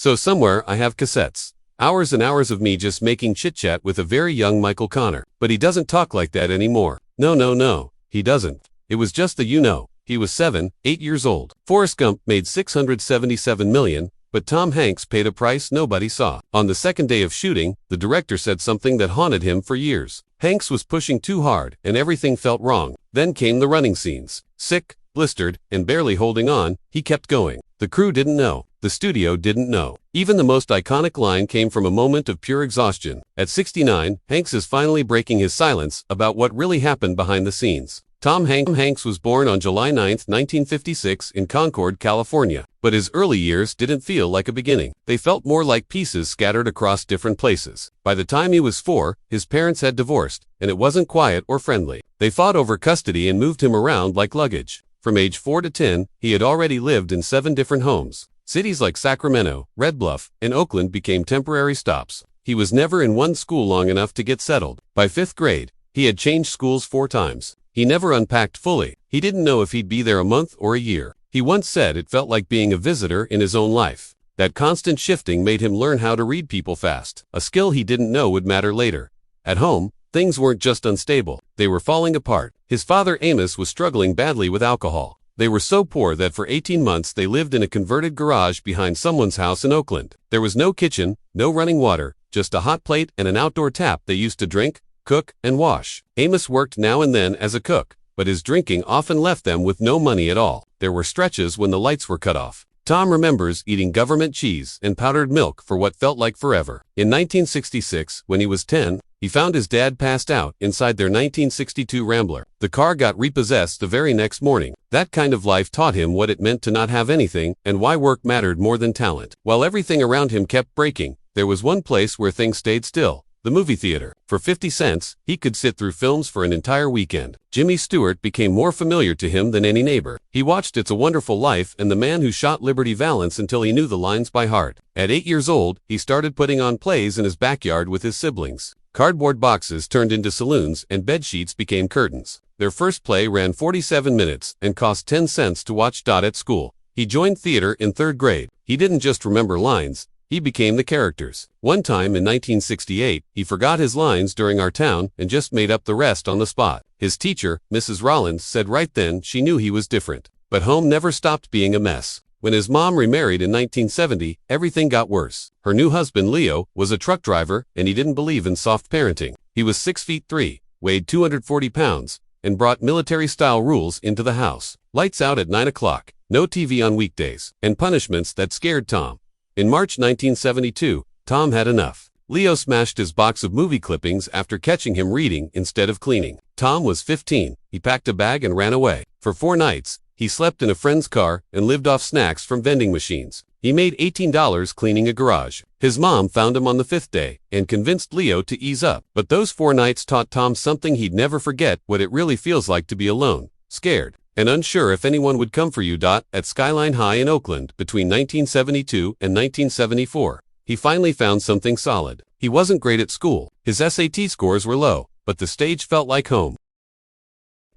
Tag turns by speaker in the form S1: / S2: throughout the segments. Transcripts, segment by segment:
S1: So somewhere I have cassettes. Hours and hours of me just making chit-chat with a very young Michael Connor. But he doesn't talk like that anymore. No, he doesn't. It was just he was 8 years old. Forrest Gump made $677 million, but Tom Hanks paid a price nobody saw. On the second day of shooting, the director said something that haunted him for years. Hanks was pushing too hard, and everything felt wrong. Then came the running scenes. Sick, blistered, and barely holding on, he kept going. The crew didn't know. The studio didn't know. Even the most iconic line came from a moment of pure exhaustion. At 69, Hanks is finally breaking his silence about what really happened behind the scenes. Tom Hanks was born on July 9, 1956 in Concord, California. But his early years didn't feel like a beginning. They felt more like pieces scattered across different places. By the time he was 4, his parents had divorced, and it wasn't quiet or friendly. They fought over custody and moved him around like luggage. From age 4 to 10, he had already lived in 7 different homes. Cities like Sacramento, Red Bluff, and Oakland became temporary stops. He was never in one school long enough to get settled. By 5th grade, he had changed schools 4 times. He never unpacked fully. He didn't know if he'd be there a month or a year. He once said it felt like being a visitor in his own life. That constant shifting made him learn how to read people fast, a skill he didn't know would matter later. At home, things weren't just unstable, they were falling apart. His father Amos was struggling badly with alcohol. They were so poor that for 18 months they lived in a converted garage behind someone's house in Oakland. There was no kitchen, no running water, just a hot plate and an outdoor tap they used to drink, cook, and wash. Amos worked now and then as a cook, but his drinking often left them with no money at all. There were stretches when the lights were cut off. Tom remembers eating government cheese and powdered milk for what felt like forever. In 1966, when he was 10, he found his dad passed out inside their 1962 Rambler. The car got repossessed the very next morning. That kind of life taught him what it meant to not have anything and why work mattered more than talent. While everything around him kept breaking, there was one place where things stayed still. The movie theater. For 50 cents, he could sit through films for an entire weekend. Jimmy Stewart became more familiar to him than any neighbor. He watched It's a Wonderful Life and The Man Who Shot Liberty Valance until he knew the lines by heart. At 8 years old, he started putting on plays in his backyard with his siblings. Cardboard boxes turned into saloons and bed sheets became curtains. Their first play ran 47 minutes and cost 10 cents to watch. At school, he joined theater in 3rd grade. He didn't just remember lines. He became the characters. One time in 1968, he forgot his lines during Our Town and just made up the rest on the spot. His teacher, Mrs. Rollins, said right then she knew he was different. But home never stopped being a mess. When his mom remarried in 1970, everything got worse. Her new husband, Leo, was a truck driver and he didn't believe in soft parenting. He was 6'3", weighed 240 pounds, and brought military-style rules into the house. Lights out at 9 o'clock, no TV on weekdays, and punishments that scared Tom. In March 1972, Tom had enough. Leo smashed his box of movie clippings after catching him reading instead of cleaning. Tom was 15. He packed a bag and ran away. For 4 nights, he slept in a friend's car and lived off snacks from vending machines. He made $18 cleaning a garage. His mom found him on the 5th day and convinced Leo to ease up. But those 4 nights taught Tom something he'd never forget: what it really feels like to be alone, scared, and unsure if anyone would come for you. At Skyline High in Oakland, between 1972 and 1974, he finally found something solid. He wasn't great at school. His SAT scores were low, but the stage felt like home.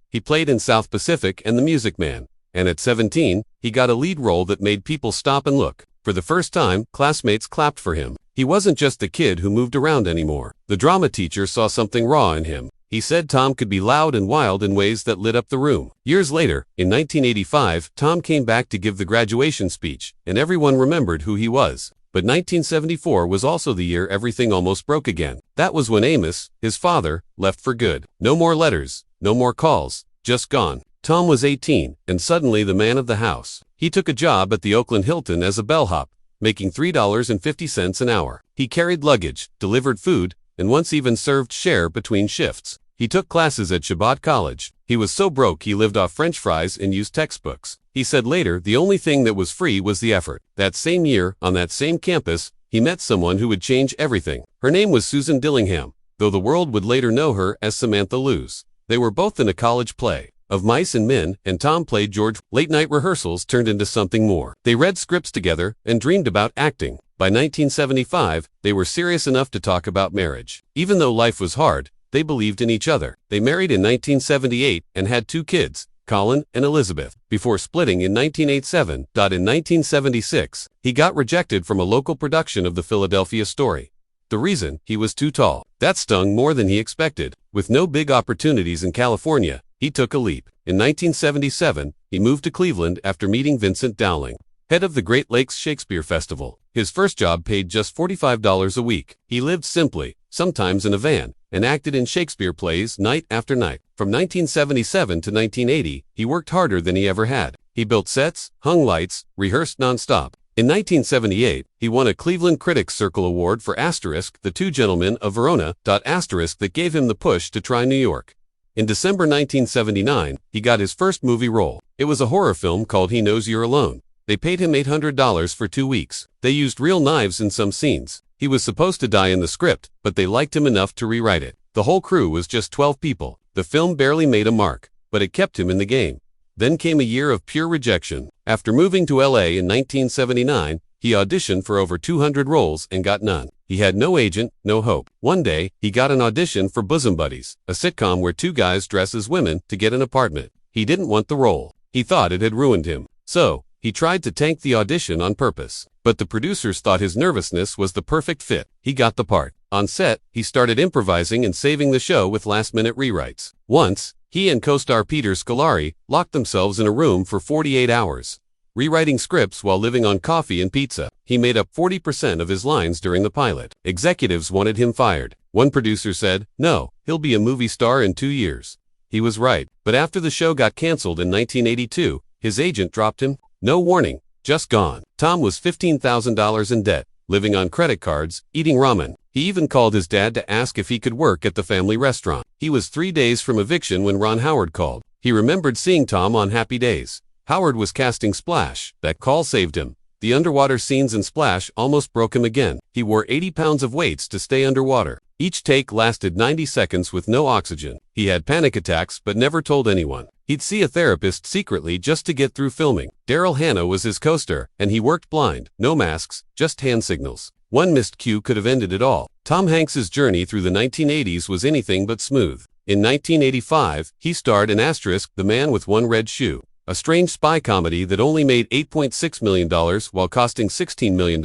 S1: He played in South Pacific and The Music Man, and at 17, he got a lead role that made people stop and look. For the first time, classmates clapped for him. He wasn't just the kid who moved around anymore. The drama teacher saw something raw in him. He said Tom could be loud and wild in ways that lit up the room. Years later, in 1985, Tom came back to give the graduation speech, and everyone remembered who he was. But 1974 was also the year everything almost broke again. That was when Amos, his father, left for good. No more letters, no more calls, just gone. Tom was 18, and suddenly the man of the house. He took a job at the Oakland Hilton as a bellhop, making $3.50 an hour. He carried luggage, delivered food, and once even served share between shifts. He took classes at Shabbat College. He was so broke he lived off French fries and used textbooks. He said later the only thing that was free was the effort. That same year, on that same campus, he met someone who would change everything. Her name was Susan Dillingham, though the world would later know her as Samantha Luz. They were both in a college play of Mice and Men, and Tom played George. Late-night rehearsals turned into something more. They read scripts together and dreamed about acting. By 1975, they were serious enough to talk about marriage. Even though life was hard, they believed in each other. They married in 1978 and had 2 kids, Colin, and Elizabeth, before splitting in 1987. In 1976, he got rejected from a local production of the Philadelphia Story. The reason? He was too tall. That stung more than he expected. With no big opportunities in California, he took a leap. In 1977, he moved to Cleveland after meeting Vincent Dowling, head of the Great Lakes Shakespeare Festival. His first job paid just $45 a week. He lived simply, sometimes in a van, and acted in Shakespeare plays night after night. From 1977 to 1980, he worked harder than he ever had. He built sets, hung lights, rehearsed nonstop. In 1978, he won a Cleveland Critics Circle Award for The Two Gentlemen of Verona. That gave him the push to try New York. In December 1979, he got his first movie role. It was a horror film called He Knows You're Alone. They paid him $800 for 2 weeks. They used real knives in some scenes. He was supposed to die in the script, but they liked him enough to rewrite it. The whole crew was just 12 people. The film barely made a mark, but it kept him in the game. Then came a year of pure rejection. After moving to LA in 1979, he auditioned for over 200 roles and got none. He had no agent, no hope. One day, he got an audition for Bosom Buddies, a sitcom where two guys dress as women to get an apartment. He didn't want the role. He thought it had ruined him. So, he tried to tank the audition on purpose. But the producers thought his nervousness was the perfect fit. He got the part. On set, he started improvising and saving the show with last-minute rewrites. Once, he and co-star Peter Scolari locked themselves in a room for 48 hours, rewriting scripts while living on coffee and pizza. He made up 40% of his lines during the pilot. Executives wanted him fired. One producer said, "No, he'll be a movie star in 2 years." He was right. But after the show got canceled in 1982, his agent dropped him. No warning, just gone. Tom was $15,000 in debt, living on credit cards, eating ramen. He even called his dad to ask if he could work at the family restaurant. He was 3 days from eviction when Ron Howard called. He remembered seeing Tom on Happy Days. Howard was casting Splash. That call saved him. The underwater scenes in Splash almost broke him again. He wore 80 pounds of weights to stay underwater. Each take lasted 90 seconds with no oxygen. He had panic attacks but never told anyone. He'd see a therapist secretly just to get through filming. Daryl Hannah was his co-star, and he worked blind. No masks, just hand signals. One missed cue could have ended it all. Tom Hanks's journey through the 1980s was anything but smooth. In 1985, he starred in The Man with One Red Shoe, a strange spy comedy that only made $8.6 million while costing $16 million.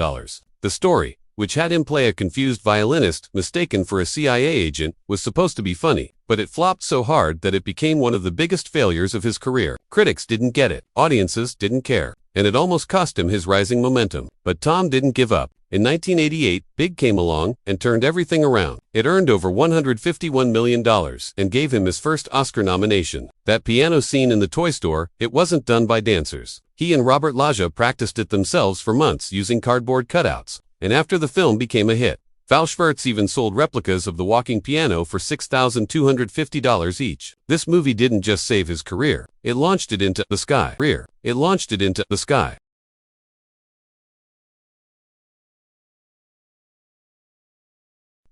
S1: The story, which had him play a confused violinist mistaken for a CIA agent, was supposed to be funny, but it flopped so hard that it became one of the biggest failures of his career. Critics didn't get it, audiences didn't care, and it almost cost him his rising momentum. But Tom didn't give up. In 1988, Big came along and turned everything around. It earned over $151 million and gave him his first Oscar nomination. That piano scene in the toy store, it wasn't done by dancers. He and Robert Loggia practiced it themselves for months using cardboard cutouts. And after the film became a hit, Val Schwartz even sold replicas of the walking piano for $6,250 each. This movie didn't just save his career, it launched it into the sky.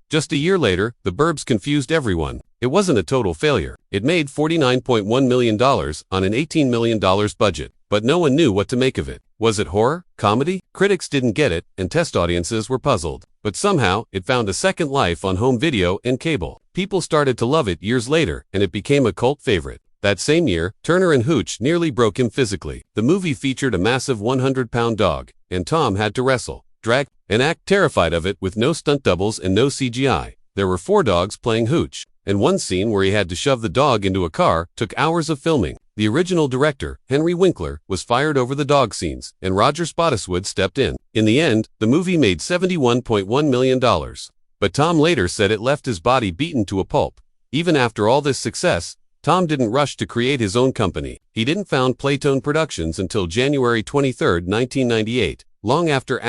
S1: Just a year later, The Burbs confused everyone. It wasn't a total failure. It made $49.1 million on an $18 million budget, but no one knew what to make of it. Was it horror? Comedy? Critics didn't get it, and test audiences were puzzled. But somehow, it found a second life on home video and cable. People started to love it years later, and it became a cult favorite. That same year, Turner and Hooch nearly broke him physically. The movie featured a massive 100-pound dog, and Tom had to wrestle, drag, and act terrified of it with no stunt doubles and no CGI. There were 4 dogs playing Hooch, and one scene where he had to shove the dog into a car took hours of filming. The original director, Henry Winkler, was fired over the dog scenes, and Roger Spottiswoode stepped in. In the end, the movie made $71.1 million. But Tom later said it left his body beaten to a pulp. Even after all this success, Tom didn't rush to create his own company. He didn't found Playtone Productions until January 23, 1998, long after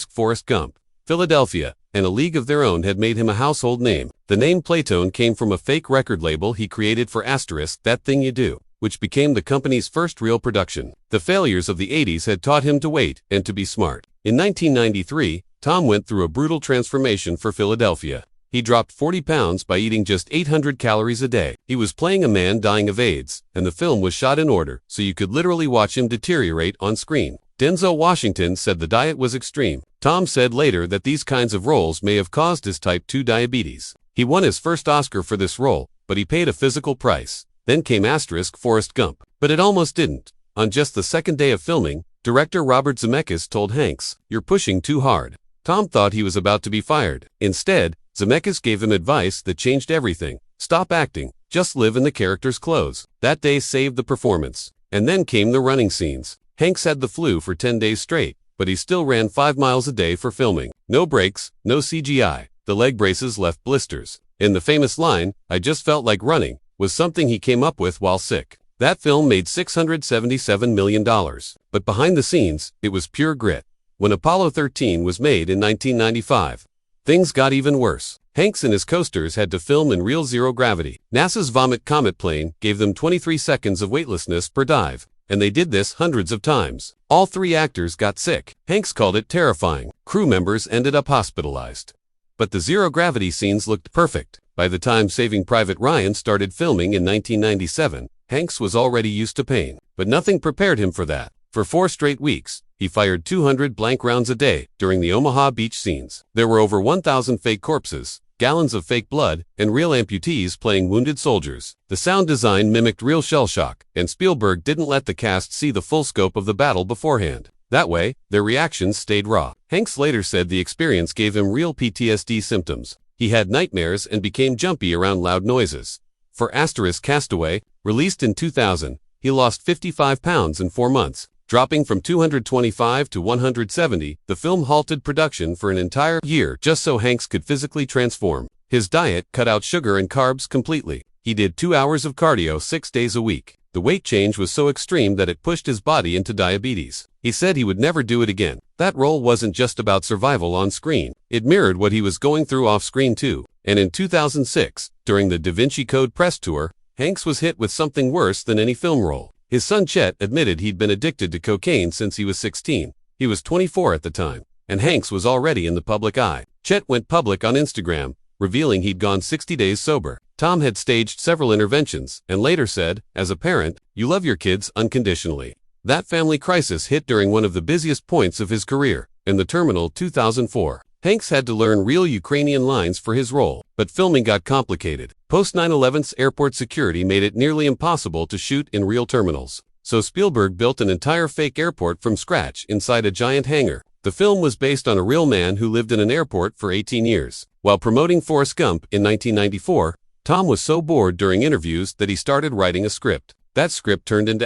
S1: Forrest Gump, Philadelphia, and A League of Their Own had made him a household name. The name Playtone came from a fake record label he created for That Thing You Do, which became the company's first real production. The failures of the 80s had taught him to wait and to be smart. In 1993, Tom went through a brutal transformation for Philadelphia. He dropped 40 pounds by eating just 800 calories a day. He was playing a man dying of AIDS, and the film was shot in order, so you could literally watch him deteriorate on screen. Denzel Washington said the diet was extreme. Tom said later that these kinds of roles may have caused his type 2 diabetes. He won his first Oscar for this role, but he paid a physical price. Then came Forrest Gump. But it almost didn't. On just the second day of filming, director Robert Zemeckis told Hanks, "You're pushing too hard." Tom thought he was about to be fired. Instead, Zemeckis gave him advice that changed everything. Stop acting. Just live in the character's clothes. That day saved the performance. And then came the running scenes. Hanks had the flu for 10 days straight, but he still ran 5 miles a day for filming. No breaks, no CGI. The leg braces left blisters. And the famous line, "I just felt like running," was something he came up with while sick. That film made $677 million. But behind the scenes, it was pure grit. When Apollo 13 was made in 1995, things got even worse. Hanks and his coasters had to film in real zero gravity. NASA's Vomit Comet plane gave them 23 seconds of weightlessness per dive, and they did this hundreds of times. All 3 actors got sick. Hanks called it terrifying. Crew members ended up hospitalized. But the zero-gravity scenes looked perfect. By the time Saving Private Ryan started filming in 1997, Hanks was already used to pain. But nothing prepared him for that. For 4 straight weeks, he fired 200 blank rounds a day during the Omaha Beach scenes. There were over 1,000 fake corpses, gallons of fake blood, and real amputees playing wounded soldiers. The sound design mimicked real shell shock, and Spielberg didn't let the cast see the full scope of the battle beforehand. That way, their reactions stayed raw. Hanks later said the experience gave him real PTSD symptoms. He had nightmares and became jumpy around loud noises. For Castaway, released in 2000, he lost 55 pounds in 4 months. Dropping from 225 to 170, the film halted production for an entire year just so Hanks could physically transform. His diet cut out sugar and carbs completely. He did 2 hours of cardio 6 days a week. The weight change was so extreme that it pushed his body into diabetes. He said he would never do it again. That role wasn't just about survival on screen. It mirrored what he was going through off screen too. And in 2006, during the Da Vinci Code press tour, Hanks was hit with something worse than any film role. His son Chet admitted he'd been addicted to cocaine since he was 16. He was 24 at the time, and Hanks was already in the public eye. Chet went public on Instagram, revealing he'd gone 60 days sober. Tom had staged several interventions, and later said, "As a parent, you love your kids unconditionally." That family crisis hit during one of the busiest points of his career, in the terminal 2004. Hanks had to learn real Ukrainian lines for his role, but filming got complicated. Post-9/11's airport security made it nearly impossible to shoot in real terminals. So Spielberg built an entire fake airport from scratch inside a giant hangar. The film was based on a real man who lived in an airport for 18 years. While promoting Forrest Gump in 1994, Tom was so bored during interviews that he started writing a script. That script turned into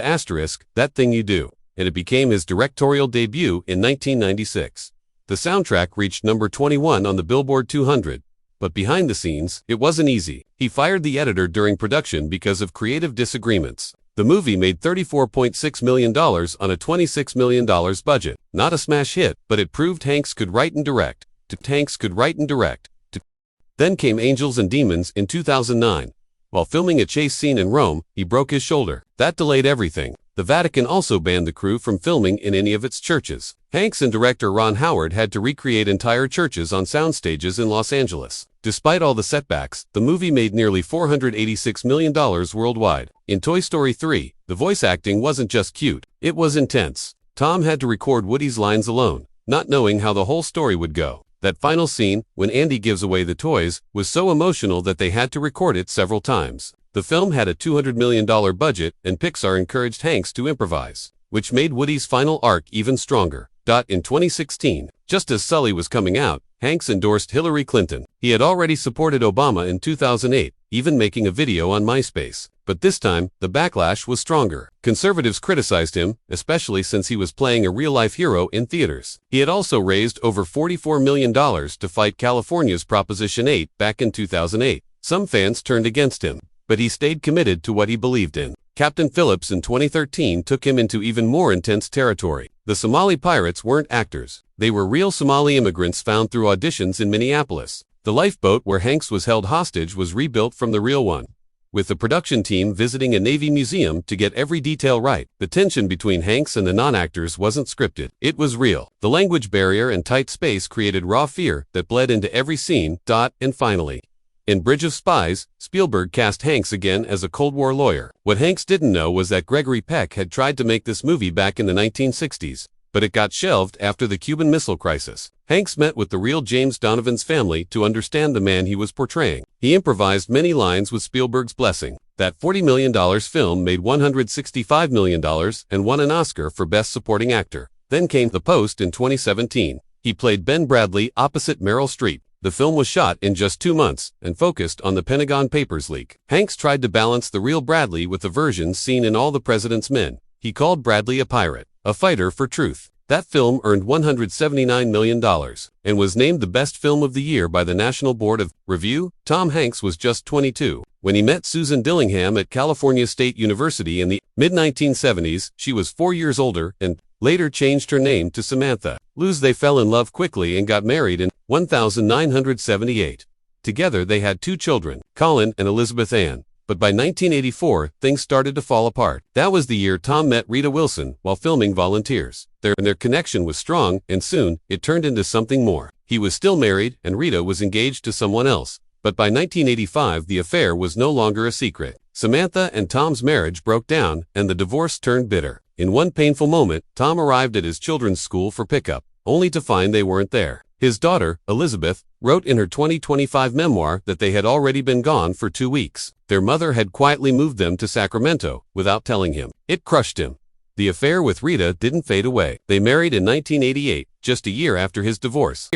S1: That Thing You Do, and it became his directorial debut in 1996. The soundtrack reached number 21 on the Billboard 200. But behind the scenes, it wasn't easy. He fired the editor during production because of creative disagreements. The movie made $34.6 million on a $26 million budget. Not a smash hit, but it proved Hanks could write and direct. Then came Angels and Demons in 2009. While filming a chase scene in Rome, he broke his shoulder. That delayed everything. The Vatican also banned the crew from filming in any of its churches. Hanks and director Ron Howard had to recreate entire churches on sound stages in Los Angeles. Despite all the setbacks, the movie made nearly $486 million worldwide. In Toy Story 3, the voice acting wasn't just cute, it was intense. Tom had to record Woody's lines alone, not knowing how the whole story would go. That final scene, when Andy gives away the toys, was so emotional that they had to record it several times. The film had a $200 million budget, and Pixar encouraged Hanks to improvise, which made Woody's final arc even stronger. In 2016, just as Sully was coming out, Hanks endorsed Hillary Clinton. He had already supported Obama in 2008, even making a video on MySpace. But this time, the backlash was stronger. Conservatives criticized him, especially since he was playing a real-life hero in theaters. He had also raised over $44 million to fight California's Proposition 8 back in 2008. Some fans turned against him, but he stayed committed to what he believed in. Captain Phillips in 2013 took him into even more intense territory. The Somali pirates weren't actors. They were real Somali immigrants found through auditions in Minneapolis. The lifeboat where Hanks was held hostage was rebuilt from the real one, with the production team visiting a Navy museum to get every detail right. The tension between Hanks and the non-actors wasn't scripted. It was real. The language barrier and tight space created raw fear that bled into every scene. And finally, in Bridge of Spies, Spielberg cast Hanks again as a Cold War lawyer. What Hanks didn't know was that Gregory Peck had tried to make this movie back in the 1960s. but it got shelved after the Cuban Missile Crisis. Hanks met with the real James Donovan's family to understand the man he was portraying. He improvised many lines with Spielberg's blessing. That $40 million film made $165 million and won an Oscar for Best Supporting Actor. Then came The Post in 2017. He played Ben Bradley opposite Meryl Streep. The film was shot in just 2 months and focused on the Pentagon Papers leak. Hanks tried to balance the real Bradley with the versions seen in All the President's Men. He called Bradley a pirate, a fighter for truth. That film earned $179 million and was named the best film of the year by the National Board of Review. Tom Hanks was just 22 when he met Susan Dillingham at California State University in the mid-1970s. She was 4 years older and later changed her name to Samantha. They fell in love quickly and got married in 1978. Together they had 2 children, Colin and Elizabeth Ann. But by 1984, things started to fall apart. That was the year Tom met Rita Wilson while filming Volunteers. Their connection was strong, and soon, it turned into something more. He was still married, and Rita was engaged to someone else. But by 1985, the affair was no longer a secret. Samantha and Tom's marriage broke down, and the divorce turned bitter. In one painful moment, Tom arrived at his children's school for pickup, only to find they weren't there. His daughter, Elizabeth, wrote in her 2025 memoir that they had already been gone for 2 weeks. Their mother had quietly moved them to Sacramento without telling him. It crushed him. The affair with Rita didn't fade away. They married in 1988, just a year after his divorce.